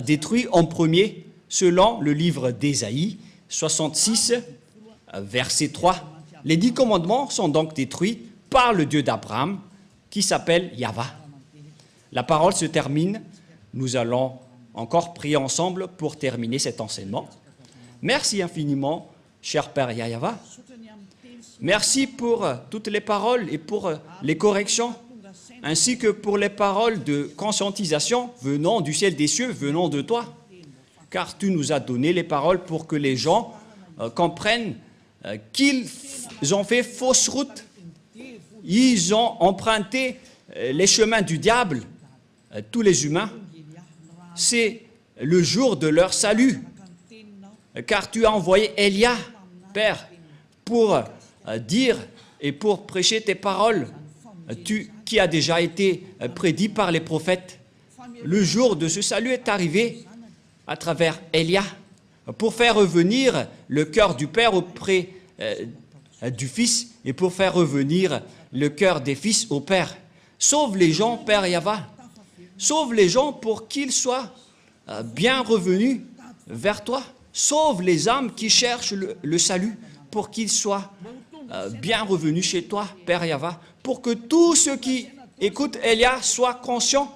détruits en premier, selon le livre d'Ésaïe, 66, verset 3. Les 10 commandements sont donc détruits par le Dieu d'Abraham, qui s'appelle Yahva. La parole se termine. Nous allons encore prier ensemble pour terminer cet enseignement. Merci infiniment, cher Père Yahva. Merci pour toutes les paroles et pour les corrections, ainsi que pour les paroles de conscientisation venant du ciel des cieux, venant de toi. Car tu nous as donné les paroles pour que les gens comprennent qu'ils ont fait fausse route. Ils ont emprunté les chemins du diable, tous les humains. C'est le jour de leur salut. Car tu as envoyé Élia, Père, pour dire et pour prêcher tes paroles, qui a déjà été prédit par les prophètes. Le jour de ce salut est arrivé à travers Élia, pour faire revenir le cœur du Père auprès du Fils et pour faire revenir le cœur des fils au Père. Sauve les gens, Père Yahva. Sauve les gens pour qu'ils soient bien revenus vers toi. Sauve les âmes qui cherchent le salut pour qu'ils soient bien revenus chez toi, Père Yahva. Pour que tous ceux qui écoutent Élia soient conscients.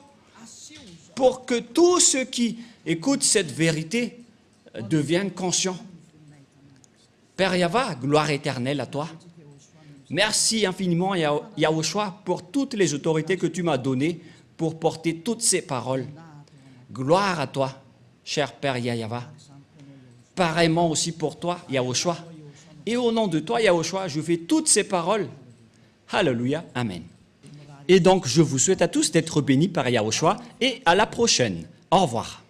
Pour que tous ceux qui écoutent cette vérité deviennent conscients. Père Yahva, gloire éternelle à toi. Merci infiniment, Yahushua, pour toutes les autorités que tu m'as données pour porter toutes ces paroles. Gloire à toi, cher Père Yahva. Pareillement aussi pour toi, Yahushua. Et au nom de toi, Yahushua, je fais toutes ces paroles. Alléluia, Amen. Et donc, je vous souhaite à tous d'être bénis par Yahushua et à la prochaine. Au revoir.